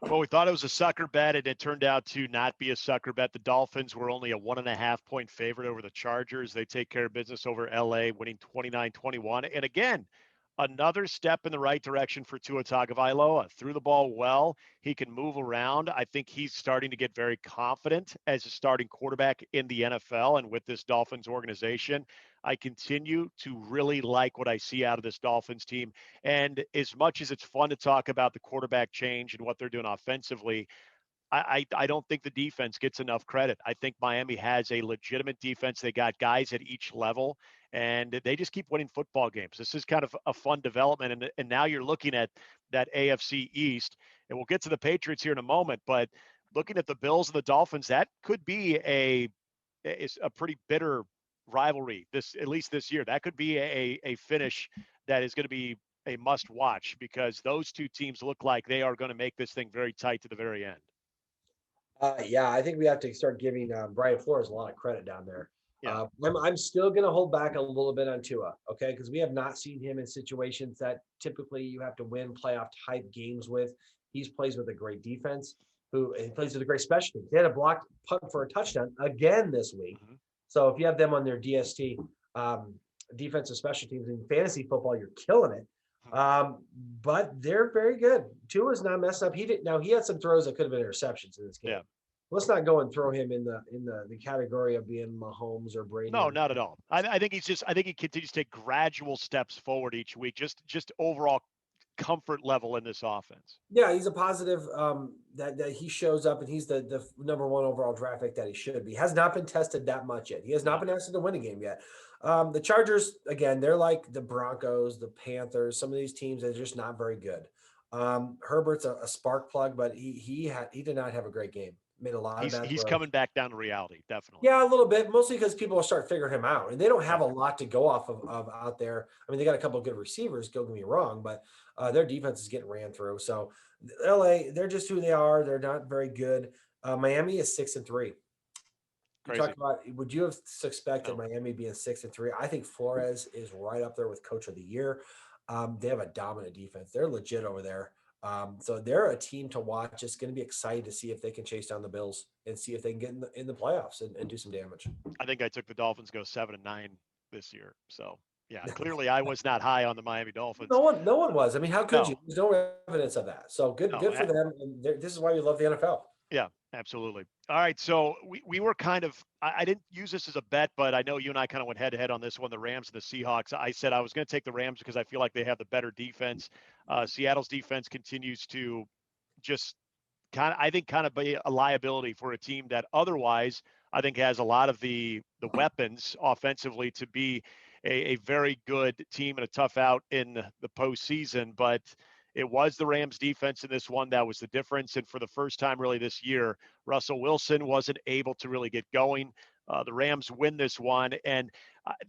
Well, we thought it was a sucker bet, and it turned out to not be a sucker bet. The Dolphins were only a 1.5-point favorite over the Chargers. They take care of business over LA, winning 29-21. And again, another step in the right direction for Tua Tagovailoa. Threw the ball well. He can move around. I think he's starting to get very confident as a starting quarterback in the NFL and with this Dolphins organization. I continue to really like what I see out of this Dolphins team. And as much as it's fun to talk about the quarterback change and what they're doing offensively, I don't think the defense gets enough credit. I think Miami has a legitimate defense. They got guys at each level, and they just keep winning football games. This is kind of a fun development. And now you're looking at that AFC East, and we'll get to the Patriots here in a moment, but looking at the Bills and the Dolphins, that could be a pretty bitter rivalry at least this year. That could be a finish that is going to be a must watch because those two teams look like they are going to make this thing very tight to the very end. Yeah, I think we have to start giving Brian Flores a lot of credit down there. Yeah. I'm still going to hold back a little bit on Tua, okay? Because we have not seen him in situations that typically you have to win playoff type games with. He plays with a great defense. He plays with a great special teams. They had a blocked punt for a touchdown again this week. Mm-hmm. So if you have them on their DST, defensive special teams in fantasy football, you're killing it. But they're very good. Tua's not messing up. He had some throws that could have been interceptions in this game. Yeah. Let's not go and throw him in the category of being Mahomes or Brady. No, not at all. I think he continues to take gradual steps forward each week, just overall comfort level in this offense. Yeah, he's a positive that he shows up and he's the number one overall draft pick that he should be. Has not been tested that much yet. He has not been asked to win a game yet. The Chargers, again, they're like the Broncos, the Panthers. Some of these teams are just not very good. Herbert's a spark plug, but he did not have a great game. Made a lot of bad He's throws. coming back down to reality, definitely. Yeah, a little bit, mostly because people will start figuring him out, and they don't have a lot to go off of out there. I mean, they got a couple of good receivers. Don't get me wrong, but their defense is getting ran through. So, LA, they're just who they are. They're not very good. Miami is 6-3. You talk about, would you have suspected Miami being 6-3? I think Flores is right up there with Coach of the Year. They have a dominant defense. They're legit over there. So they're a team to watch. It's going to be exciting to see if they can chase down the Bills and see if they can get in the playoffs and do some damage. I think I took the Dolphins go 7-9 this year. So yeah, clearly I was not high on the Miami Dolphins. No one was. I mean, how could you? There's no evidence of that. So good for them. And this is why we love the NFL. Yeah, absolutely. All right. So we were kind of, I didn't use this as a bet, but I know you and I kind of went head to head on this one, the Rams and the Seahawks. I said I was going to take the Rams because I feel like they have the better defense. Seattle's defense continues to just kind of be a liability for a team that otherwise I think has a lot of the weapons offensively to be a very good team and a tough out in the postseason. But it was the Rams defense in this one that was the difference. And for the first time really this year, Russell Wilson wasn't able to really get going. The Rams win this one, and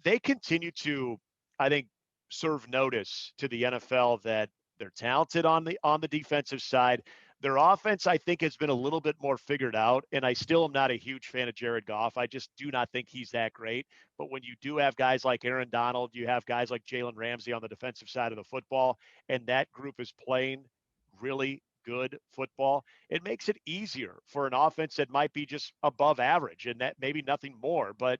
they continue to, I think, serve notice to the NFL that they're talented on the defensive side. Their offense, I think, has been a little bit more figured out, and I still am not a huge fan of Jared Goff. I just do not think he's that great. But when you do have guys like Aaron Donald, you have guys like Jalen Ramsey on the defensive side of the football, and that group is playing really good football, it makes it easier for an offense that might be just above average and that maybe nothing more. But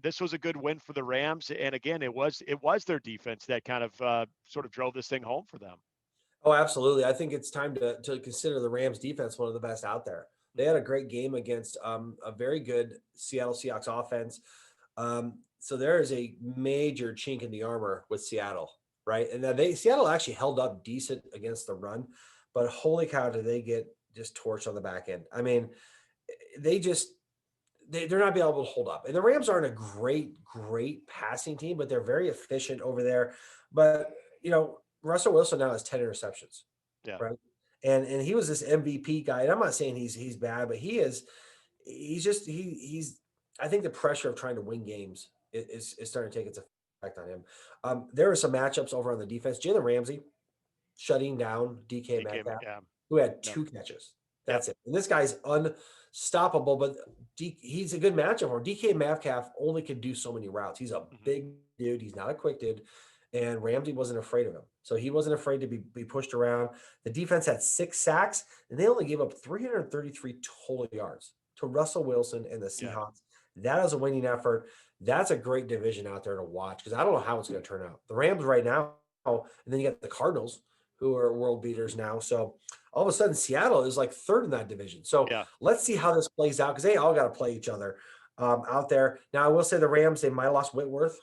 this was a good win for the Rams, and again, it was their defense that kind of sort of drove this thing home for them. Oh, absolutely. I think it's time to consider the Rams defense one of the best out there. They had a great game against a very good Seattle Seahawks offense. So there is a major chink in the armor with Seattle, right? And Seattle actually held up decent against the run, but holy cow, did they get just torched on the back end? I mean, they're not being able to hold up. And the Rams aren't a great passing team, but they're very efficient over there. But Russell Wilson now has 10 interceptions. Yeah. Right. And he was this MVP guy. And I'm not saying he's bad, but he's I think the pressure of trying to win games is starting to take its effect on him. There are some matchups over on the defense. Jalen Ramsey shutting down DK Metcalf, who had 2 catches. That's it. And this guy's unstoppable, but he's a good matchup for him. DK Metcalf only can do so many routes. He's a big dude. He's not a quick dude. And Ramsey wasn't afraid of him. So he wasn't afraid to be pushed around. The defense had 6 sacks, and they only gave up 333 total yards to Russell Wilson and the Yeah. Seahawks. That is a winning effort. That's a great division out there to watch because I don't know how it's going to turn out. The Rams right now, and then you got the Cardinals, who are world beaters now. So all of a sudden, Seattle is like third in that division. So Yeah. let's see how this plays out because they all got to play each other out there. Now, I will say the Rams, they might have lost Whitworth,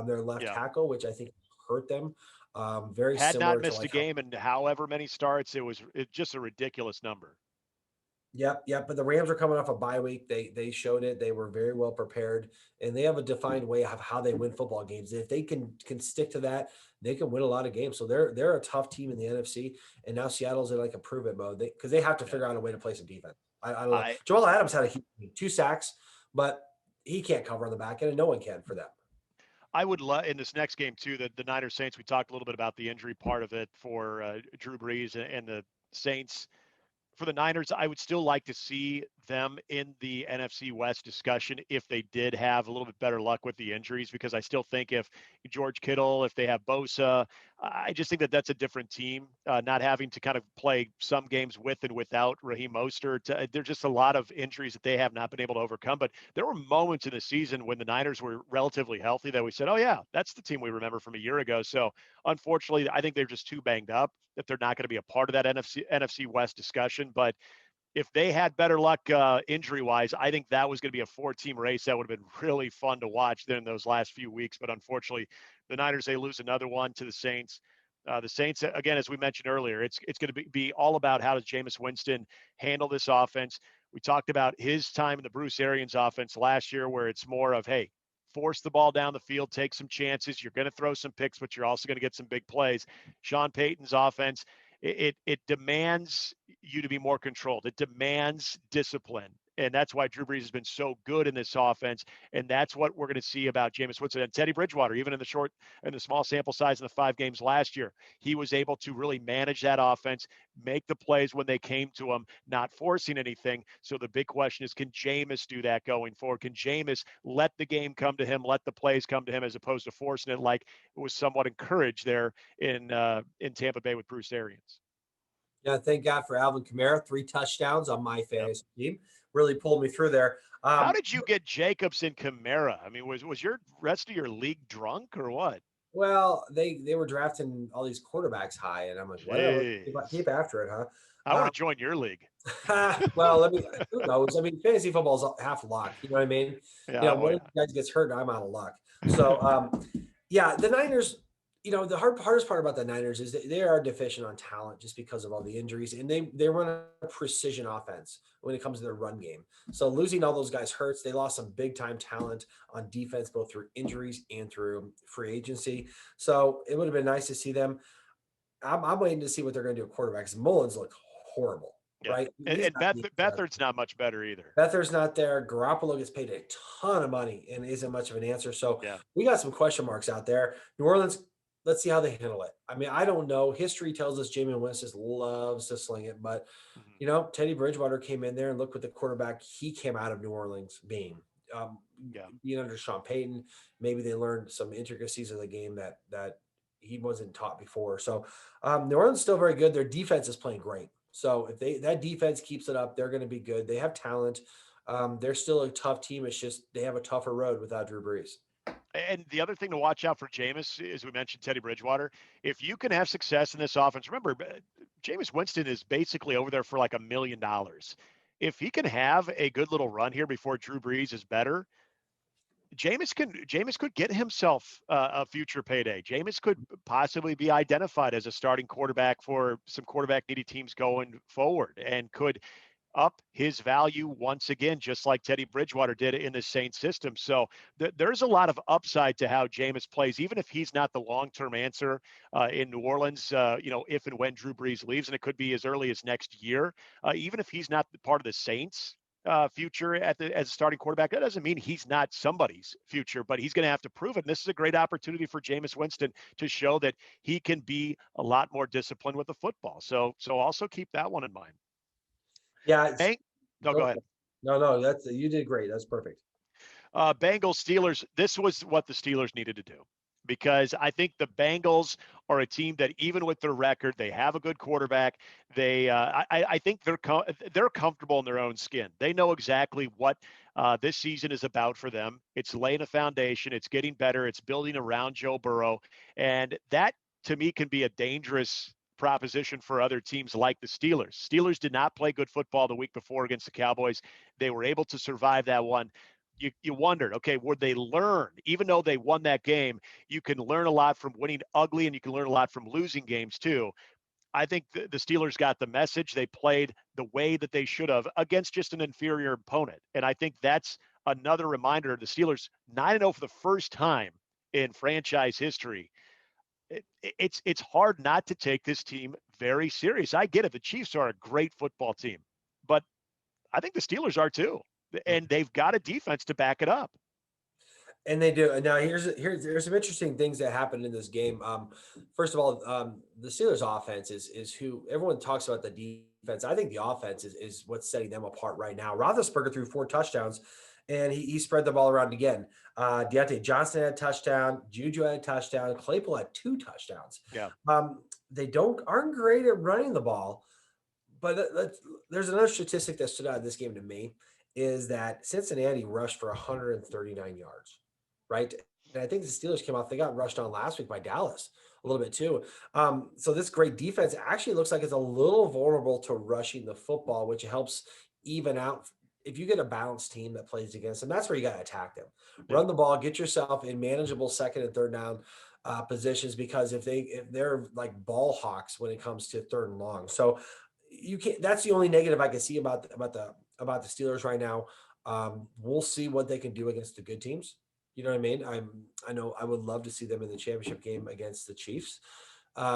their left Yeah. tackle, which I think hurt them. Very Had not similar to missed a like how. game in however many starts. It just a ridiculous number. Yep. But the Rams are coming off a bye week. They showed it. They were very well prepared, and they have a defined way of how they win football games. If they can stick to that, they can win a lot of games. So they're a tough team in the NFC, and now Seattle's in like a prove it mode because they have to Yeah. figure out a way to play some defense. I don't know. I Joel Adams had a huge 2 sacks, but he can't cover on the back end, and no one can for them. I would love in this next game too. The Niners Saints. We talked a little bit about the injury part of it for Drew Brees and the Saints. For the Niners, I would still like to see them in the NFC West discussion if they did have a little bit better luck with the injuries, because I still think if George Kittle, if they have Bosa, I just think that that's a different team. Not having to kind of play some games with and without Raheem Mostert. There's just a lot of injuries that they have not been able to overcome. But there were moments in the season when the Niners were relatively healthy that we said, oh, yeah, that's the team we remember from a year ago. So unfortunately, I think they're just too banged up that they're not going to be a part of that NFC West discussion. But if they had better luck injury wise, I think that was going to be a 4-team race that would have been really fun to watch in those last few weeks. But unfortunately, the Niners, they lose another one to the Saints. The Saints, again, as we mentioned earlier, it's going to be all about how does Jameis Winston handle this offense. We talked about his time in the Bruce Arians offense last year, where it's more of, hey, force the ball down the field, take some chances. You're going to throw some picks, but you're also going to get some big plays. Sean Payton's offense, it demands you to be more controlled. It demands discipline. And that's why Drew Brees has been so good in this offense. And that's what we're going to see about Jameis Winston and Teddy Bridgewater, even in the small sample size in the 5 games last year. He was able to really manage that offense, make the plays when they came to him, not forcing anything. So the big question is, can Jameis do that going forward? Can Jameis let the game come to him, let the plays come to him, as opposed to forcing it like it was somewhat encouraged there in Tampa Bay with Bruce Arians? Yeah, thank God for Alvin Kamara, 3 touchdowns on my Yep. fantasy team. Really pulled me through there. How did you get Jacobs and Kamara? I mean, was your rest of your league drunk or what? Well, they were drafting all these quarterbacks high, and I'm like, whatever, Jeez. keep after it, I huh? want to join your league. Well, who knows? I mean, fantasy football is half luck. You know what I mean? Yeah. Oh, One of yeah. you guys gets hurt, and I'm out of luck. So, yeah, the Niners. The hardest part about the Niners is that they are deficient on talent just because of all the injuries, and they run a precision offense when it comes to their run game. So losing all those guys hurts. They lost some big time talent on defense, both through injuries and through free agency. So it would have been nice to see them. I'm waiting to see what they're going to do at quarterbacks. Mullins look horrible, Yeah. right? He's And not being Beathard's not much better either. Beathard's not there. Garoppolo gets paid a ton of money and isn't much of an answer. So Yeah. we got some question marks out there. New Orleans, let's see how they handle it. I mean, I don't know. History tells us Jameis Winston loves to sling it, but Mhm. Teddy Bridgewater came in there and look what the quarterback he came out of New Orleans being. Um, Yeah. Being under Sean Payton, maybe they learned some intricacies of the game that he wasn't taught before. So New Orleans is still very good. Their defense is playing great. So if that defense keeps it up, they're going to be good. They have talent. They're still a tough team. It's just they have a tougher road without Drew Brees. And the other thing to watch out for Jameis, as we mentioned, Teddy Bridgewater, if you can have success in this offense, remember, Jameis Winston is basically over there for like $1 million. If he can have a good little run here before Drew Brees is better, Jameis could get himself a future payday. Jameis could possibly be identified as a starting quarterback for some quarterback needy teams going forward, and could up his value once again, just like Teddy Bridgewater did in the Saints system. So there's a lot of upside to how Jameis plays, even if he's not the long-term answer in New Orleans, if and when Drew Brees leaves, and it could be as early as next year, even if he's not part of the Saints future as a starting quarterback, that doesn't mean he's not somebody's future, but he's going to have to prove it. And this is a great opportunity for Jameis Winston to show that he can be a lot more disciplined with the football. So also keep that one in mind. Yeah, No, go ahead. no, that's you did great. That's perfect. Bengals Steelers. This was what the Steelers needed to do. because I think the Bengals are a team that, even with their record, they have a good quarterback. I think they're comfortable in their own skin. They know exactly what this season is about for them. It's laying a foundation. It's getting better. It's building around Joe Burrow, and that to me can be a dangerous proposition for other teams like the Steelers. Steelers did not play good football the week before against the Cowboys. They were able to survive that one. You wondered, okay, would they learn? Even though they won that game, you can learn a lot from winning ugly, and you can learn a lot from losing games too. I think the Steelers got the message. They played the way that they should have against just an inferior opponent. And I think that's another reminder. The Steelers 9-0 for the first time in franchise history. It's hard not to take this team very serious. I get it. The Chiefs are a great football team, but I think the Steelers are too. And they've got a defense to back it up. And they do. And now there's some interesting things that happened in this game. First of all, the Steelers offense is who everyone talks about the defense. I think the offense is what's setting them apart right now. Roethlisberger threw 4 touchdowns, and he spread the ball around again. Deontay Johnson had a touchdown. Juju had a touchdown. Claypool had 2 touchdowns. Yeah. They aren't great at running the ball, but there's another statistic that stood out in this game to me, is that Cincinnati rushed for 139 yards. Right. And I think the Steelers came off, they got rushed on last week by Dallas a little bit too. So this great defense actually looks like it's a little vulnerable to rushing the football, which helps even out. If you get a balanced team that plays against them, that's where you got to attack them. Yeah. Run the ball, get yourself in manageable second and third down positions, because if they're like ball hawks when it comes to third and long. So you can't, that's the only negative I can see about the Steelers right now. We'll see what they can do against the good teams. You know what I mean? I know I would love to see them in the championship game against the Chiefs,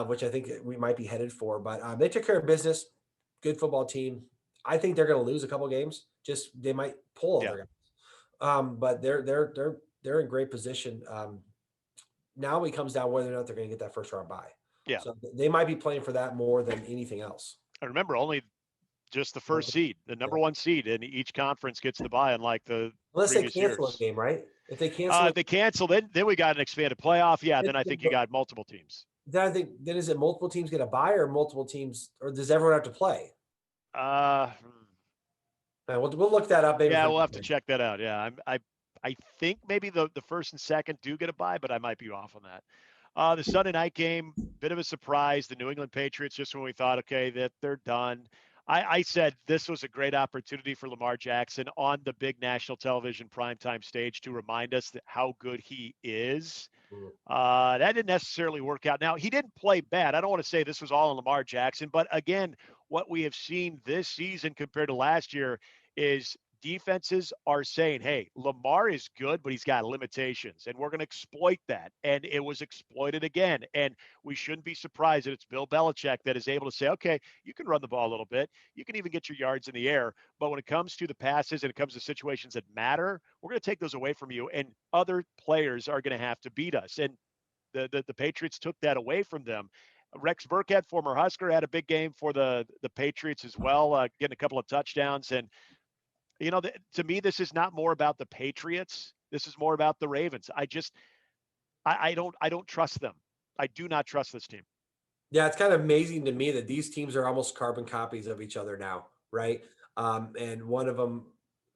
which I think we might be headed for. But they took care of business. Good football team. I think they're going to lose a couple games. Just they might pull other guys. But they're in great position. Now it comes down whether or not they're going to get that first round bye. Yeah. So they might be playing for that more than anything else. I remember only just the first seed, the number 1 seed in each conference gets the bye, unlike the unless they cancel years. a game, right? If they cancel, then we got an expanded playoff. Yeah, then I think you got multiple teams. Then is it multiple teams get a bye, or multiple teams, or does everyone have to play? We'll look that up. Maybe we'll have to check that out. Yeah, I think maybe the first and second do get a bye, but I might be off on that. The Sunday night game, bit of a surprise. The New England Patriots, just when we thought, okay, that they're done. I said this was a great opportunity for Lamar Jackson on the big national television primetime stage to remind us that how good he is. That didn't necessarily work out. Now, he didn't play bad. I don't want to say this was all on Lamar Jackson, but again, what we have seen this season compared to last year is defenses are saying, hey, Lamar is good, but he's got limitations, and we're going to exploit that. And it was exploited again. And we shouldn't be surprised that it's Bill Belichick that is able to say, okay, you can run the ball a little bit. You can even get your yards in the air. But when it comes to the passes and it comes to situations that matter, we're going to take those away from you, and other players are going to have to beat us. And the Patriots took that away from them. Rex Burkhead, former Husker, had a big game for the Patriots as well, getting a couple of touchdowns. And to me, this is not more about the Patriots. This is more about the Ravens. I don't trust them. I do not trust this team. Yeah, it's kind of amazing to me that these teams are almost carbon copies of each other now, right? And one of them,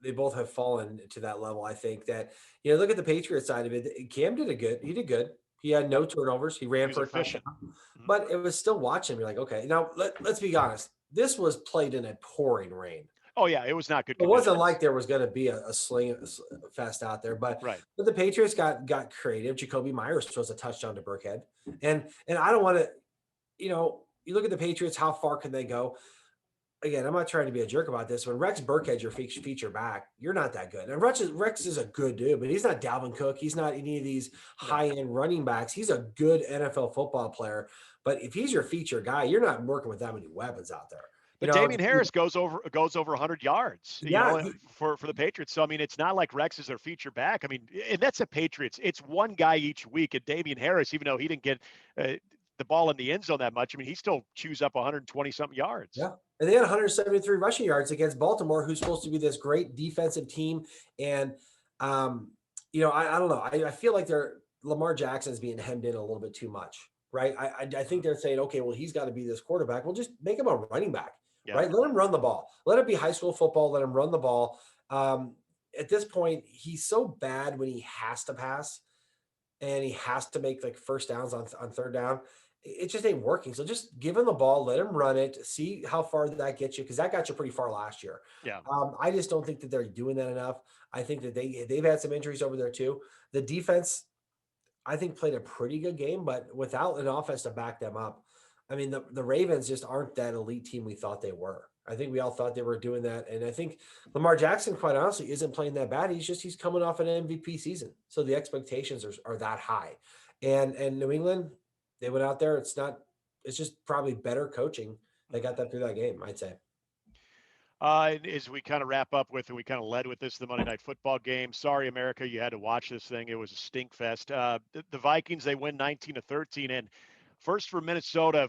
they both have fallen to that level. I think that, look at the Patriots side of it. Cam did good. He did good. He had no turnovers. He ran for a touchdown. But it was still watching. You're like, okay, now let's be honest. This was played in a pouring rain. Oh, yeah, it was not good. It wasn't like there was going to be a sling fest out there, but the Patriots got creative. Jacoby Myers throws a touchdown to Burkhead, and I don't want to, you look at the Patriots. How far can they go? Again, I'm not trying to be a jerk about this. When Rex Burkhead's your feature back, you're not that good. And Rex is a good dude, but he's not Dalvin Cook. He's not any of these high-end running backs. He's a good NFL football player. But if he's your feature guy, you're not working with that many weapons out there. But Damian Harris goes over 100 yards, for the Patriots. So, I mean, it's not like Rex is their feature back. I mean, and that's the Patriots. It's one guy each week. And Damian Harris, even though he didn't get the ball in the end zone that much, I mean, he still chews up 120-something yards. Yeah. And they had 173 rushing yards against Baltimore, who's supposed to be this great defensive team. And, I don't know. I feel like Lamar Jackson's being hemmed in a little bit too much, right? I think they're saying, okay, well, he's got to be this quarterback. Well, just make him a running back, Yeah. right? Let him run the ball. Let it be high school football. Let him run the ball. At this point, he's so bad when he has to pass and he has to make like first downs on third down. It just ain't working. So just give him the ball, let him run it, see how far that gets you, because that got you pretty far last year. Yeah. I just don't think that they're doing that enough. I think that they've had some injuries over there too. The defense, I think, played a pretty good game, but without an offense to back them up. I mean, the Ravens just aren't that elite team we thought they were. I think we all thought they were doing that. And I think Lamar Jackson, quite honestly, isn't playing that bad. He's coming off an MVP season. So the expectations are that high. And New England, they went out there. It's just probably better coaching. They got that through that game, I'd say. And as we kind of wrap up with, and we kind of led with this, the Monday Night Football game. Sorry, America, you had to watch this thing. It was a stink fest. The Vikings, they win 19-13. And first for Minnesota,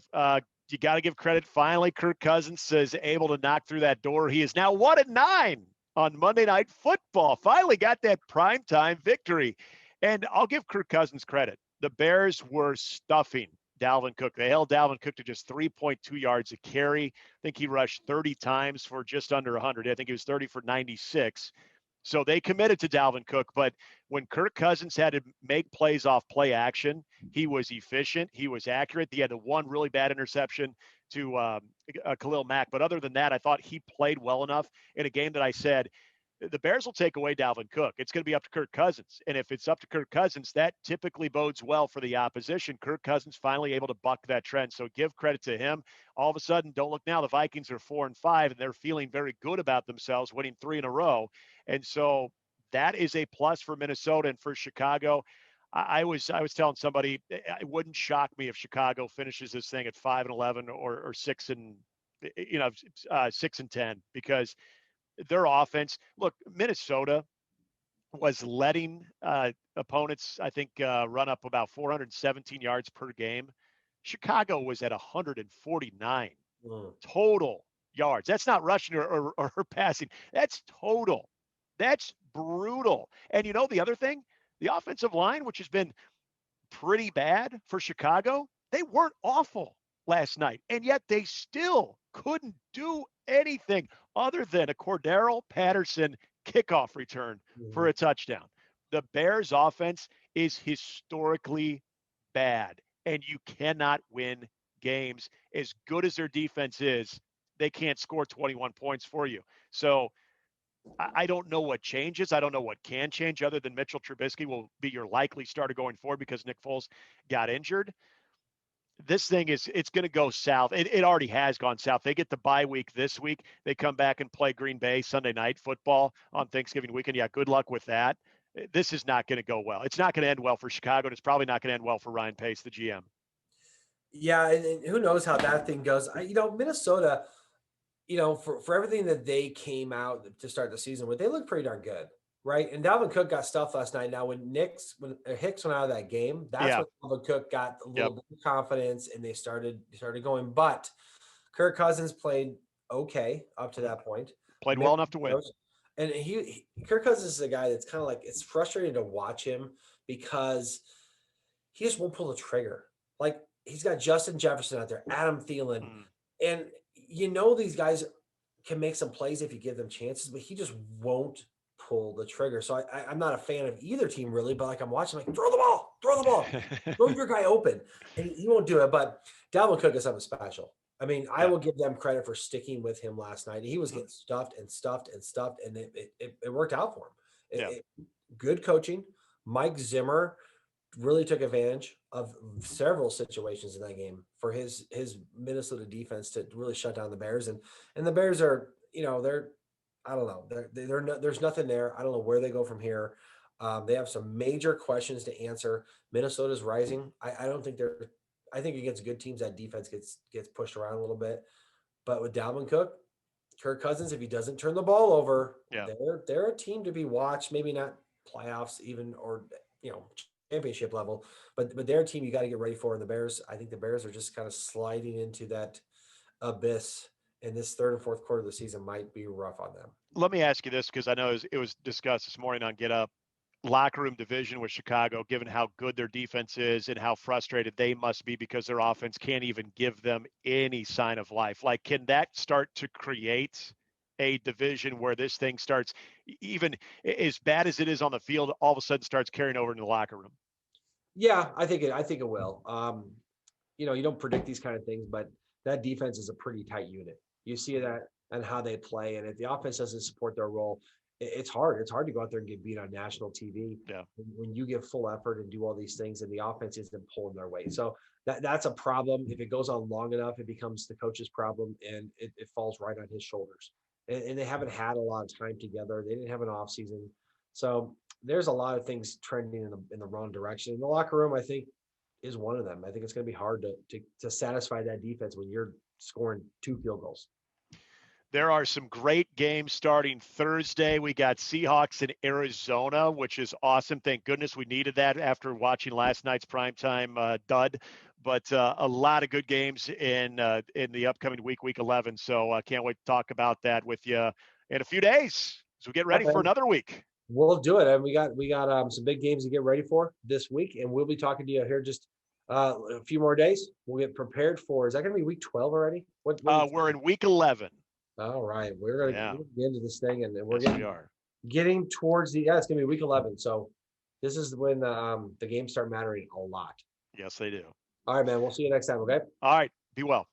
you got to give credit. Finally, Kirk Cousins is able to knock through that door. He is now 1-9 on Monday Night Football. Finally got that primetime victory. And I'll give Kirk Cousins credit. The Bears were stuffing Dalvin Cook. They held Dalvin Cook to just 3.2 yards a carry. I think he rushed 30 times for just under 100. I think he was 30 for 96. So they committed to Dalvin Cook. But when Kirk Cousins had to make plays off play action, he was efficient. He was accurate. He had the one really bad interception to Khalil Mack. But other than that, I thought he played well enough in a game that I said, the Bears will take away Dalvin Cook. It's going to be up to Kirk Cousins. And if it's up to Kirk Cousins, that typically bodes well for the opposition. Kirk Cousins finally able to buck that trend. So give credit to him. All of a sudden, don't look now, the Vikings are 4-5, and they're feeling very good about themselves, winning 3 in a row. And so that is a plus for Minnesota and for Chicago. I was telling somebody, it wouldn't shock me if Chicago finishes this thing at 5-11 or 6-10, because their offense. Look, Minnesota was letting opponents, I think, run up about 417 yards per game. Chicago was at 149 total yards. That's not rushing or passing. That's total. That's brutal. And you know the other thing? The offensive line, which has been pretty bad for Chicago, they weren't awful last night. And yet they still couldn't do anything other than a Cordero Patterson kickoff return for a touchdown. The Bears offense is historically bad, and you cannot win games. As good as their defense is, they can't score 21 points for you. So I don't know what changes. I don't know what can change other than Mitchell Trubisky will be your likely starter going forward because Nick Foles got injured. This thing it's going to go south. It already has gone south. They get the bye week this week. They come back and play Green Bay Sunday night football on Thanksgiving weekend. Yeah, good luck with that. This is not going to go well. It's not going to end well for Chicago, and it's probably not going to end well for Ryan Pace, the GM. Yeah, and who knows how that thing goes. Minnesota, for everything that they came out to start the season with, they look pretty darn good, right? And Dalvin Cook got stuffed last night. Now, when Hicks went out of that game, that's when Dalvin Cook got a little bit of confidence and they started going. But Kirk Cousins played okay up to that point. Played well enough to win. And Kirk Cousins is a guy that's kind of like, it's frustrating to watch him because he just won't pull the trigger. Like, he's got Justin Jefferson out there, Adam Thielen, and these guys can make some plays if you give them chances, but he just won't pull the trigger. So I'm not a fan of either team really, but like I'm watching, like throw the ball, throw your guy open, and he won't do it. But Dalvin Cook is something special. I mean, I will give them credit for sticking with him last night. He was getting stuffed, and it worked out for him. Good coaching. Mike Zimmer really took advantage of several situations in that game for his Minnesota defense to really shut down the Bears. And the Bears are, I don't know, there's nothing there. I don't know where they go from here. They have some major questions to answer. Minnesota's rising. I don't think I think against good teams that defense gets pushed around a little bit. But with Dalvin Cook, Kirk Cousins, if he doesn't turn the ball over, they're a team to be watched. Maybe not playoffs even, or championship level, but their team you got to get ready for. And the Bears, I think the Bears are just kind of sliding into that abyss, and this third and fourth quarter of the season might be rough on them. Let me ask you this, because I know it was discussed this morning on Get Up. locker room division with Chicago, given how good their defense is and how frustrated they must be because their offense can't even give them any sign of life. Like, can that start to create a division where this thing starts, even as bad as it is on the field, all of a sudden starts carrying over into the locker room? Yeah, I think it will. You don't predict these kind of things, but that defense is a pretty tight unit. You see that and how they play, and if the offense doesn't support their role, it's hard. It's hard to go out there and get beat on national TV Yeah. when you give full effort and do all these things, and the offense isn't pulling their weight. So that's a problem. If it goes on long enough, it becomes the coach's problem, and it falls right on his shoulders. And they haven't had a lot of time together. They didn't have an off season, so there's a lot of things trending in the wrong direction. In the locker room, I think is one of them. I think it's going to be hard to satisfy that defense when you're scoring 2 field goals. There are some great games starting Thursday. We got Seahawks in Arizona, which is awesome. Thank goodness we needed that after watching last night's primetime dud. But a lot of good games in the upcoming week 11. So I can't wait to talk about that with you in a few days as we get ready for another week. We'll do it, and we got some big games to get ready for this week, and we'll be talking to you here just a few more days. We'll get prepared for. Is that going to be week 12 already? We're in week 11. All right, we're going to get into this thing, and we're getting towards the. Yeah, it's going to be week 11. So this is when the games start mattering a lot. Yes, they do. All right, man. We'll see you next time. Okay. All right. Be well.